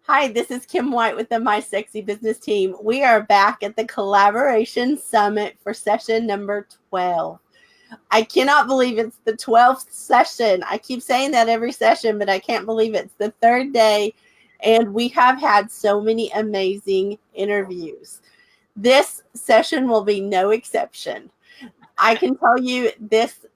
Hi, this is Kim White with the My Sexy Business team. We are back at the Collaboration Summit for session number 12. I cannot believe it's the 12th session. I keep saying that every session, but I can't believe it's the third day, and we have had so many amazing interviews. This session will be no exception. I can tell you this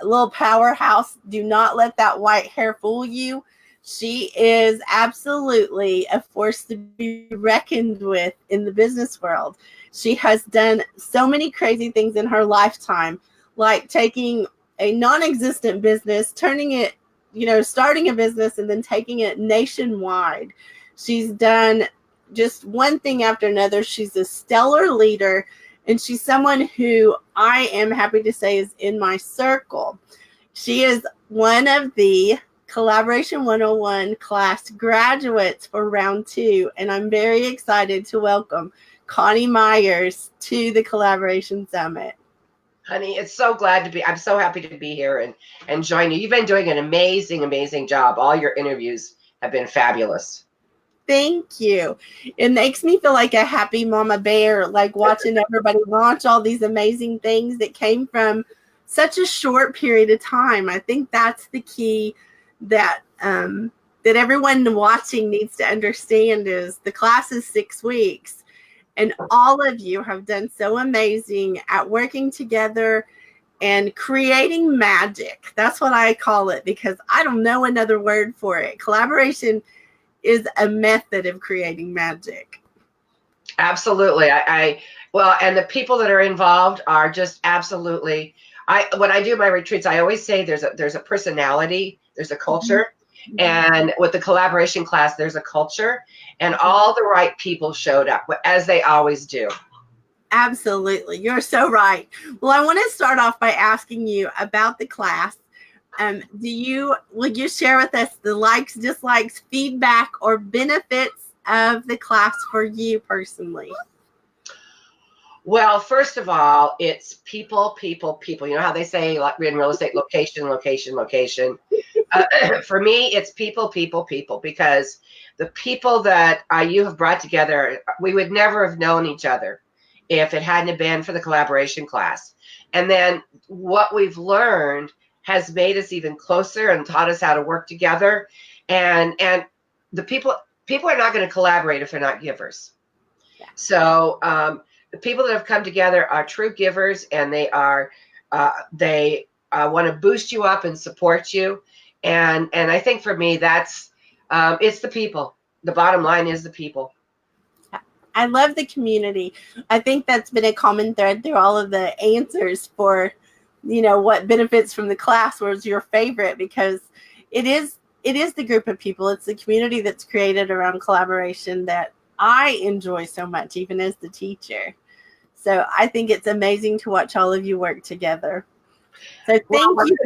little powerhouse, do not let that white hair fool you. She is absolutely a force to be reckoned with in the business world. She has done so many crazy things in her lifetime, like taking a non-existent business, turning it, starting a business and then taking it nationwide. She's done just one thing after another. She's a stellar leader, and she's someone who I am happy to say is in my circle. She is one of the Collaboration 101 class graduates for round 2, and I'm very excited to welcome Coni Meyers to the Collaboration Summit. Honey, it's so glad to be. I'm so happy to be here and join you. You've been doing an amazing job. All your interviews have been fabulous. Thank you. It makes me feel like a happy mama bear, like watching everybody launch all these amazing things that came from such a short period of time. I think that's the key that everyone watching needs to understand is the class is 6 weeks, and all of you have done so amazing at working together and creating magic. That's what I call it, because I don't know another word for it. Collaboration is a method of creating magic. Absolutely. Well, and the people that are involved are just absolutely. When I do my retreats, I always say there's a personality, there's a culture, and with the collaboration class, there's a culture, and all the right people showed up, as they always do. Absolutely. You're so right. Well, I want to start off by asking you about the class. Will you share with us the likes, dislikes, feedback, or benefits of the class for you personally? Well, first of all, it's people. You know how they say, like in real estate, location. For me, it's people, because the people that you have brought together, we would never have known each other if it hadn't been for the collaboration class. And then what we've learned has made us even closer and taught us how to work together. And the people are not going to collaborate if they're not givers. Yeah. So the people that have come together are true givers, and they want to boost you up and support you. And I think for me, that's it's the people. The bottom line is the people. I love the community. I think that's been a common thread through all of the answers for, what benefits from the class was your favorite, because it is the group of people. It's the community that's created around collaboration that I enjoy so much, even as the teacher. So I think it's amazing to watch all of you work together. So thank you.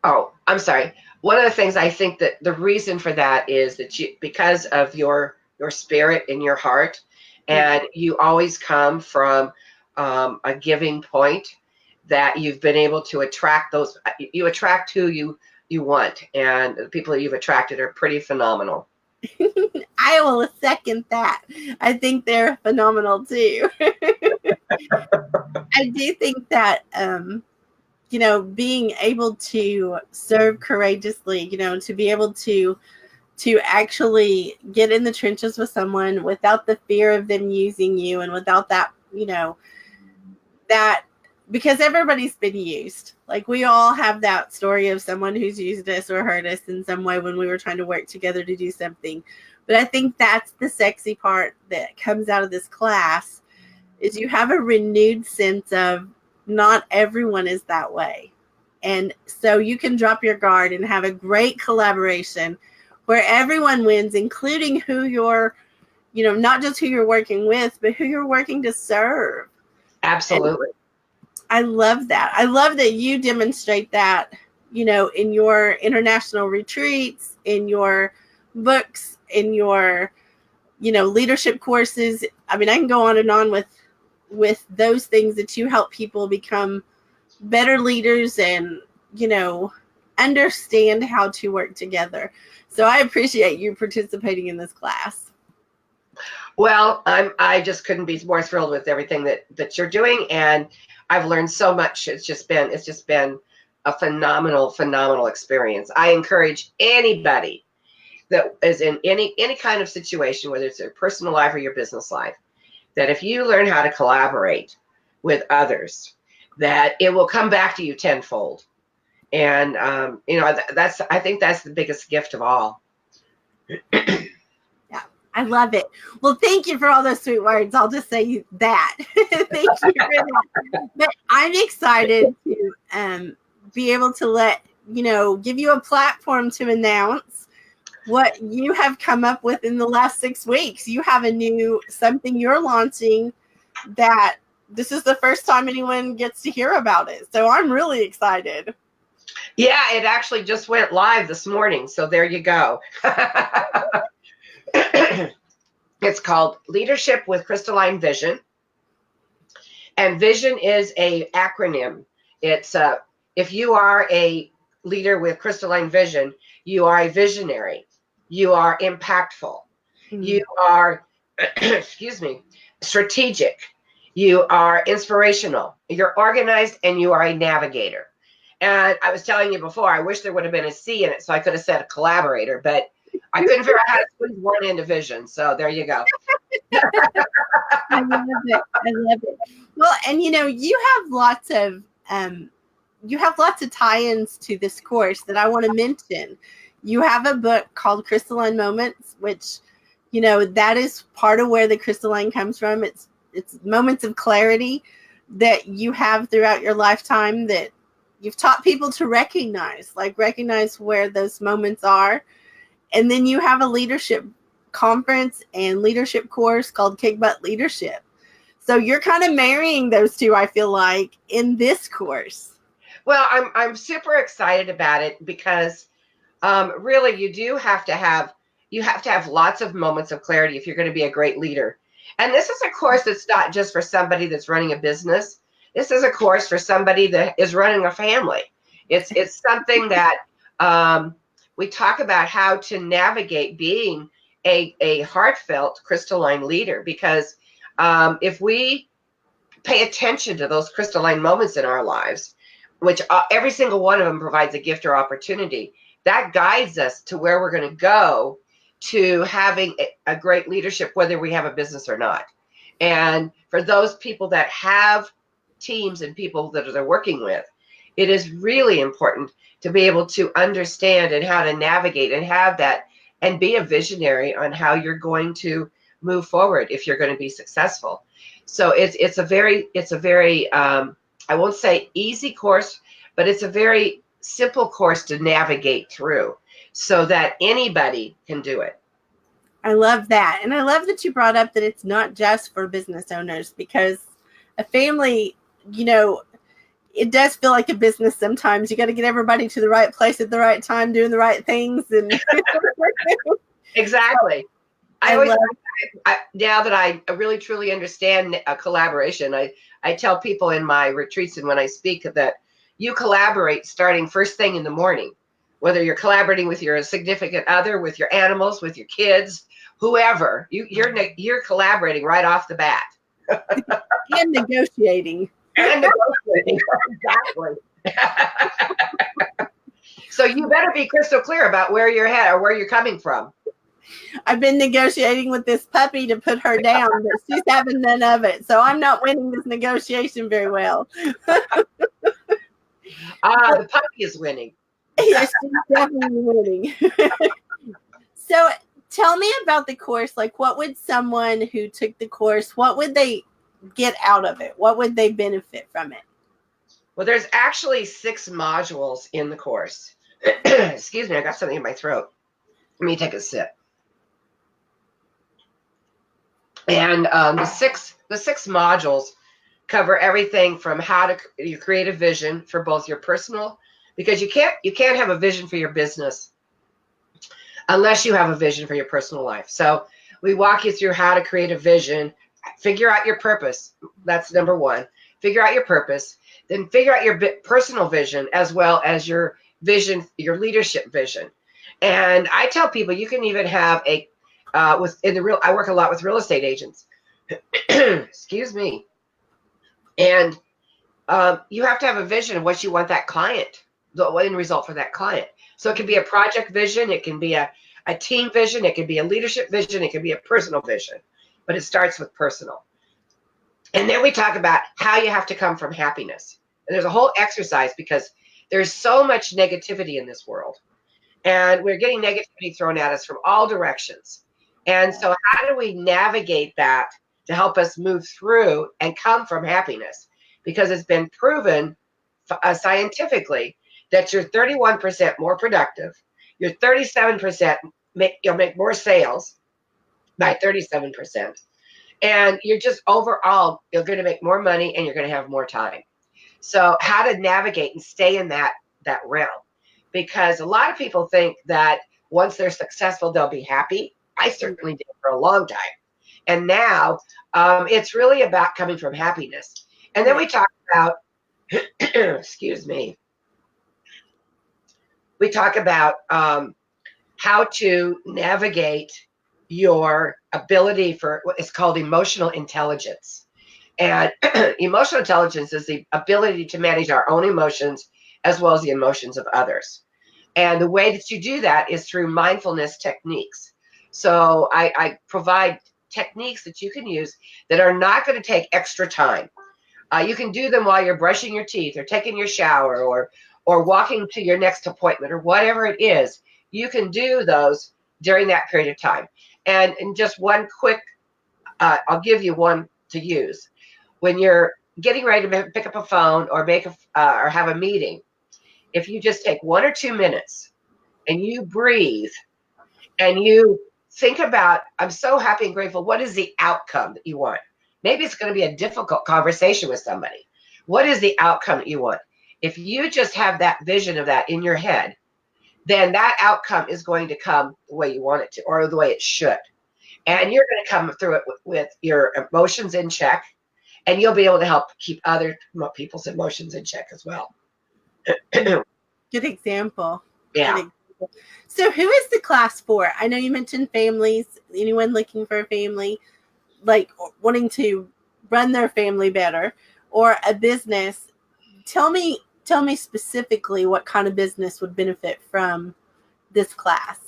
Oh, I'm sorry. One of the things I think that the reason for that is that because of your spirit in your heart, and you always come from a giving point, that you've been able to attract you attract who you want, and the people that you've attracted are pretty phenomenal. I will second that. I think they're phenomenal too. I do think that being able to serve courageously, to be able to actually get in the trenches with someone without the fear of them using you, and without that, that, because everybody's been used. Like, we all have that story of someone who's used us or hurt us in some way when we were trying to work together to do something. But I think that's the sexy part that comes out of this class, is you have a renewed sense of not everyone is that way. And so you can drop your guard and have a great collaboration where everyone wins, including who you're, not just who you're working with, but who you're working to serve. Absolutely. And I love that. I love that you demonstrate that, in your international retreats, in your books, in your, leadership courses. I mean, I can go on and on with those things that you help people become better leaders and, understand how to work together. So I appreciate you participating in this class. Well, I just couldn't be more thrilled with everything that you're doing, and I've learned so much. It's just been a phenomenal experience. I encourage anybody that is in any kind of situation, whether it's your personal life or your business life, that if you learn how to collaborate with others, that it will come back to you tenfold. And I think that's the biggest gift of all. Yeah, I love it. Well, thank you for all those sweet words. I'll just say that. Thank you for that. But I'm excited to be able to give you a platform to announce what you have come up with in the last 6 weeks. You have something you're launching that this is the first time anyone gets to hear about it. So I'm really excited. Yeah, it actually just went live this morning. So there you go. It's called Leadership with Crystalline Vision. And vision is an acronym. It's if you are a leader with crystalline vision, you are a visionary. You are impactful. You are, excuse me, strategic. You are inspirational. You're organized, and you are a navigator. And I was telling you before, I wish there would have been a C in it so I could have said a collaborator, but I couldn't figure out how to squeeze one into vision. So there you go. I love it. Well, and you have lots of tie-ins to this course that I want to mention. You have a book called Crystalline Moments, which that is part of where the crystalline comes from. It's moments of clarity that you have throughout your lifetime that you've taught people to recognize where those moments are. And then you have a leadership conference and leadership course called Kick Butt Leadership. So you're kind of marrying those two, I feel like, in this course. Well, I'm super excited about it because really you have to have lots of moments of clarity if you're going to be a great leader. And this is a course that's not just for somebody that's running a business. This is a course for somebody that is running a family. It's something that we talk about how to navigate being a heartfelt crystalline leader, because if we pay attention to those crystalline moments in our lives, which every single one of them provides a gift or opportunity, that guides us to where we're going to go to having a great leadership, whether we have a business or not. And for those people that have teams and people that they're working with, it is really important to be able to understand and how to navigate and have that and be a visionary on how you're going to move forward if you're going to be successful. So it's a very I won't say easy course, but it's a very simple course to navigate through so that anybody can do it. I love that. And I love that you brought up that it's not just for business owners, because a family, it does feel like a business sometimes. You got to get everybody to the right place at the right time, doing the right things. And Exactly. Now that I really truly understand collaboration, I tell people in my retreats and when I speak that you collaborate starting first thing in the morning, whether you're collaborating with your significant other, with your animals, with your kids, whoever, you're collaborating right off the bat. And negotiating. Exactly. So you better be crystal clear about where you're headed or where you're coming from. I've been negotiating with this puppy to put her down, but she's having none of it. So I'm not winning this negotiation very well. The puppy is winning. Yes, she's definitely winning. So tell me about the course. Like, what would someone who took the course, what would they get out of it? What would they benefit from it? Well, there's actually 6 modules in the course. Excuse me, I got something in my throat. Let me take a sip. And the six modules cover everything from how you create a vision for both your personal, because you can't have a vision for your business unless you have a vision for your personal life. So we walk you through how to create a vision, figure out your purpose. That's number 1. Figure out your purpose, then figure out your personal vision as well as your vision, your leadership vision. And I tell people you can even have I work a lot with real estate agents. Excuse me. And you have to have a vision of what you want that client, the end result for that client. So it can be a project vision, it can be a team vision, it can be a leadership vision, it can be a personal vision, but it starts with personal. And then we talk about how you have to come from happiness. And there's a whole exercise because there's so much negativity in this world. And we're getting negativity thrown at us from all directions. And so how do we navigate that to help us move through and come from happiness? Because it's been proven scientifically that you're 31% more productive. You're 37%, you'll make more sales by 37%. And you're just overall, you're going to make more money and you're going to have more time. So how to navigate and stay in that realm. Because a lot of people think that once they're successful, they'll be happy. I certainly did for a long time. And now it's really about coming from happiness. And then we talk about, excuse me, we talk about how to navigate your ability for what is called emotional intelligence. And emotional intelligence is the ability to manage our own emotions as well as the emotions of others. And the way that you do that is through mindfulness techniques. So I provide techniques that you can use that are not going to take extra time. You can do them while you're brushing your teeth or taking your shower or walking to your next appointment or whatever it is. You can do those during that period of time. And just one quick, I'll give you one to use. When you're getting ready to pick up a phone or or have a meeting, if you just take 1 or 2 minutes and you breathe and you think about, I'm so happy and grateful, what is the outcome that you want? Maybe it's going to be a difficult conversation with somebody. What is the outcome that you want? If you just have that vision of that in your head, then that outcome is going to come the way you want it to, or the way it should. And you're going to come through it with your emotions in check, and you'll be able to help keep other people's emotions in check as well. Good example. Yeah. Good example. So who is the class for? I know you mentioned families, anyone looking for a family, like wanting to run their family better, or a business. Tell me specifically what kind of business would benefit from this class.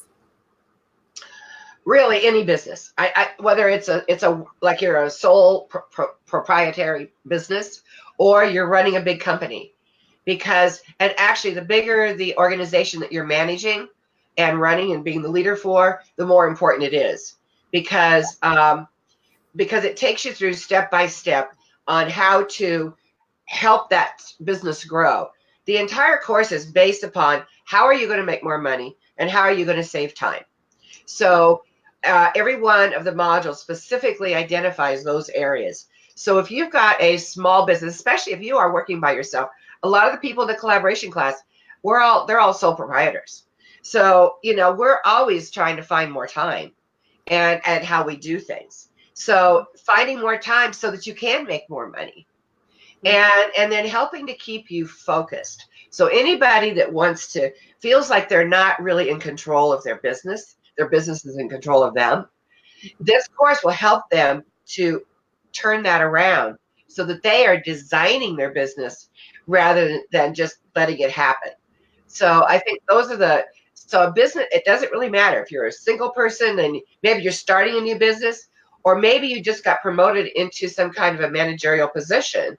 Really, any business. Whether it's a like you're a sole proprietary business or you're running a big company, and actually the bigger the organization that you're managing and running and being the leader for, the more important it is, because it takes you through step by step on how to help that business grow. The entire course is based upon how are you going to make more money and how are you going to save time. So every one of the modules specifically identifies those areas. So if you've got a small business, especially if you are working by yourself, a lot of the people in the collaboration class, they're all sole proprietors. So, we're always trying to find more time and how we do things. So finding more time so that you can make more money. And then helping to keep you focused. So anybody that feels like they're not really in control of their business is in control of them, this course will help them to turn that around so that they are designing their business rather than just letting it happen. So I think so a business, it doesn't really matter if you're a single person and maybe you're starting a new business, or maybe you just got promoted into some kind of a managerial position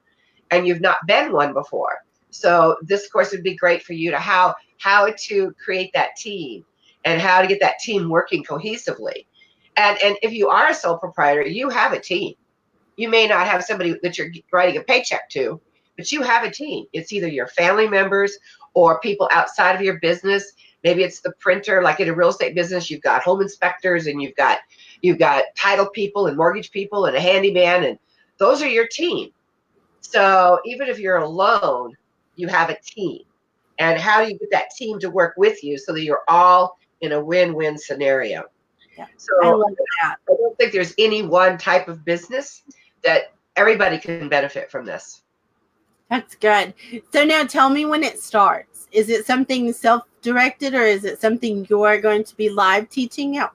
and you've not been one before. So this course would be great for you to how to create that team and how to get that team working cohesively. And if you are a sole proprietor, you have a team. You may not have somebody that you're writing a paycheck to, but you have a team. It's either your family members or people outside of your business. Maybe it's the printer, like in a real estate business, you've got home inspectors and you've got title people and mortgage people and a handyman, and those are your team. So even if you're alone, you have a team. And how do you get that team to work with you so that you're all in a win-win scenario? Yeah, so I love that. I don't think there's any one type of business that everybody can benefit from this. That's good. So now tell me when it starts. Is it something self-directed, or is it something you're going to be live teaching out?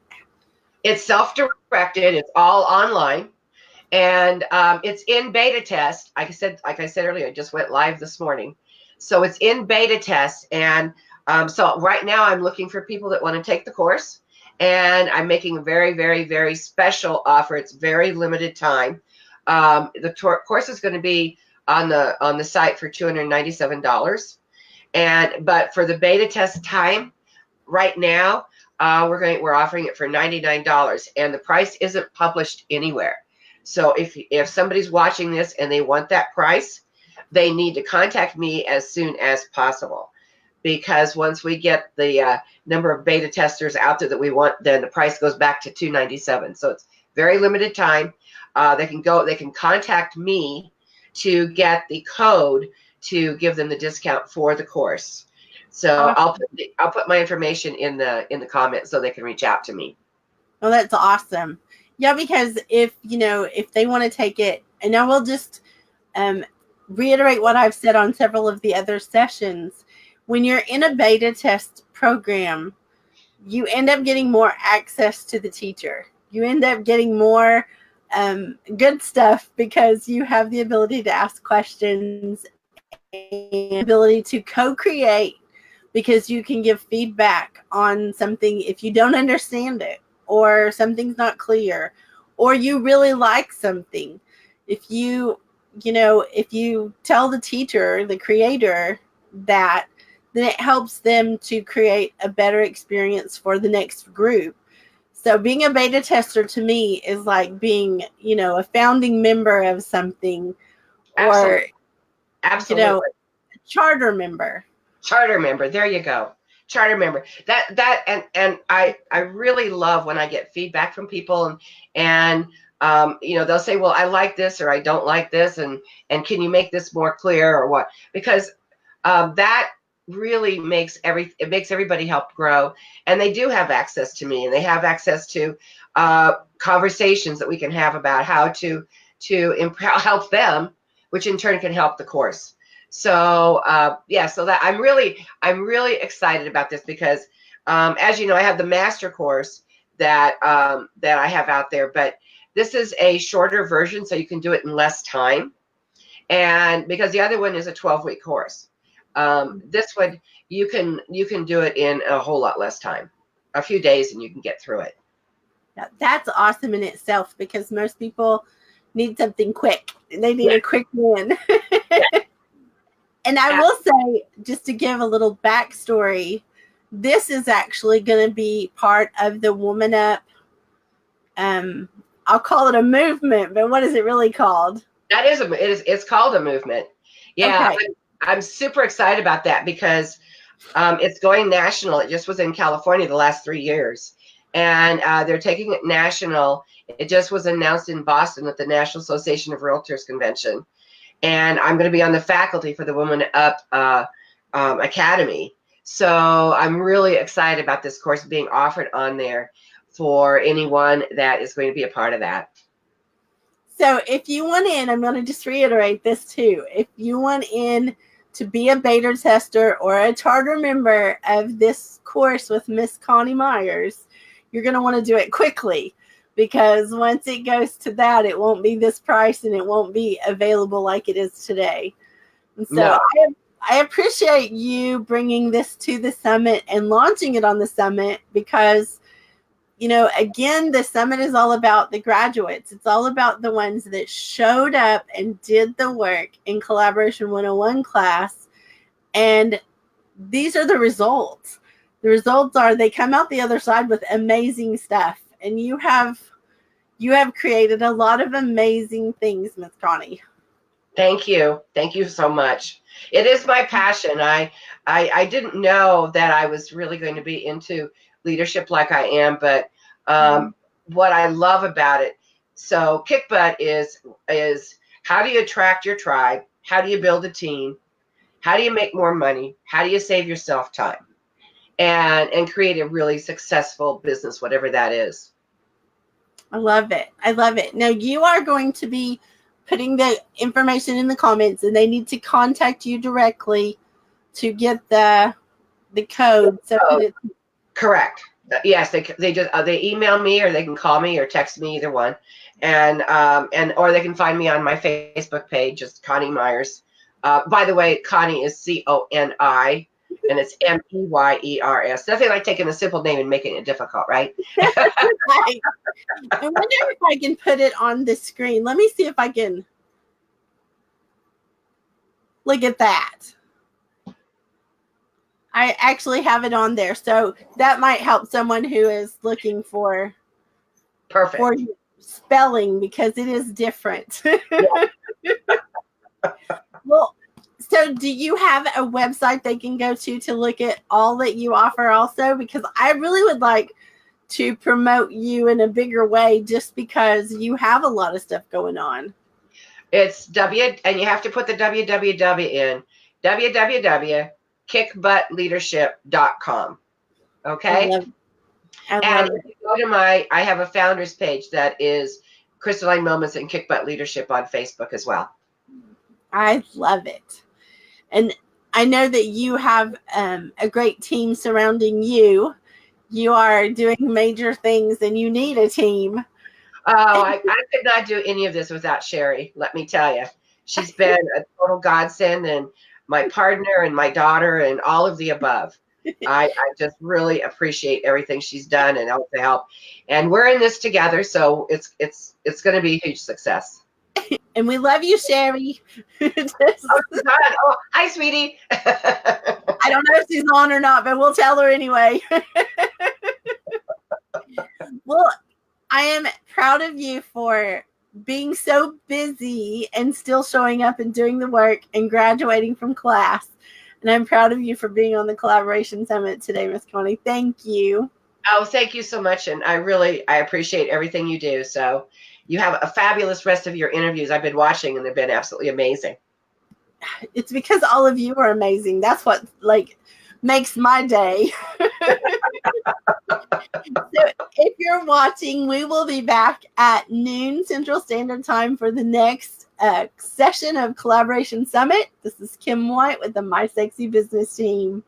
It's self-directed. It's all online. And it's in beta test. Like I said earlier, I just went live this morning. So it's in beta test. And so right now I'm looking for people that want to take the course. And I'm making a very, very, very special offer. It's very limited time. The course is going to be on the site for $297. But for the beta test time, right now, we're offering it for $99, and the price isn't published anywhere. So if somebody's watching this and they want that price, they need to contact me as soon as possible, because once we get the number of beta testers out there that we want, then the price goes back to $297. So it's very limited time. They can contact me to get the code to give them the discount for the course. So I'll put my information in the comments so they can reach out to me. Oh, that's awesome. Yeah, because if they want to take it, and I will just reiterate what I've said on several of the other sessions. When you're in a beta test program, you end up getting more access to the teacher. You end up getting more good stuff because you have the ability to ask questions and ability to co-create, because you can give feedback on something if you don't understand it, or something's not clear, or you really like something. If you tell the teacher, the creator, that, then it helps them to create a better experience for the next group. So being a beta tester to me is like being, a founding member of something, or Absolutely. A charter member. Charter member. There you go. Charter member. And I really love when I get feedback from people, and they'll say, well, I like this, or I don't like this, and can you make this more clear, or what? Because that really makes everybody help grow, and they do have access to me, and they have access to conversations that we can have about how to help them, which in turn can help the course. So so that I'm really excited about this, because as you know, I have the master course that I have out there, but this is a shorter version, so you can do it in less time. And because the other one is a 12-week course, this one you can do it in a whole lot less time, a few days, and you can get through it. Now, that's awesome in itself, because most people need something quick. They need a quick win. And I will say, just to give a little backstory, this is actually going to be part of the Woman Up. I'll call it a movement, but what is it really called? It's called a movement. Yeah, okay. I'm super excited about that, because it's going national. It just was in California the last 3 years, and they're taking it national. It just was announced in Boston at the National Association of Realtors Convention. And I'm going to be on the faculty for the Woman Up Academy. So I'm really excited about this course being offered on there for anyone that is going to be a part of that. So if you want in, I'm going to just reiterate this too. If you want in to be a beta tester or a charter member of this course with Miss Coni Meyers, you're going to want to do it quickly, because once it goes to that, it won't be this price, and it won't be available like it is today. And so No. I appreciate you bringing this to the summit and launching it on the summit, because, again, the summit is all about the graduates. It's all about the ones that showed up and did the work in Collaboration 101 class. And these are the results. The results are they come out the other side with amazing stuff. And you have created a lot of amazing things, Ms. Coni. Thank you. Thank you so much. It is my passion. I didn't know that I was really going to be into leadership like I am, but what I love about it, so Kick Butt is how do you attract your tribe? How do you build a team? How do you make more money? How do you save yourself time? And create a really successful business, whatever that is. I love it. I love it. Now, you are going to be putting the information in the comments, and they need to contact you directly to get the the code so that it's correct. Yes, they email me, or they can call me or text me, either one, and or they can find me on my Facebook page, just Coni Meyers. By the way, Coni is Coni, and it's Meyers. Nothing like taking a simple name and making it difficult, right? I wonder if I can put it on the screen. Let me see if I can. Look at that. I actually have it on there. So that might help someone who is looking for spelling, because it is different. Well, so do you have a website they can go to look at all that you offer also? Because I really would like to promote you in a bigger way, just because you have a lot of stuff going on. It's and you have to put the www in, www.kickbuttleadership.com. Okay? And if you go to I have a founders page that is Crystalline Moments and Kick Butt Leadership on Facebook as well. I love it. And I know that you have a great team surrounding you. You are doing major things and you need a team. Oh, I could not do any of this without Sherry, let me tell you. She's been a total godsend, and my partner and my daughter and all of the above. I just really appreciate everything she's done and all the help. And we're in this together, so it's going to be a huge success. And we love you, Sherry. Oh, God. Oh, hi, sweetie. I don't know if she's on or not, but we'll tell her anyway. Well, I am proud of you for being so busy and still showing up and doing the work and graduating from class. And I'm proud of you for being on the Collaboration Summit today, Miss Coni. Thank you. Oh, thank you so much. And I appreciate everything you do. So you have a fabulous rest of your interviews. I've been watching, and they've been absolutely amazing. It's because all of you are amazing. That's what makes my day. So if you're watching, we will be back at noon Central Standard Time for the next session of Collaboration Summit. This is Kim White with the My Sexy Business team.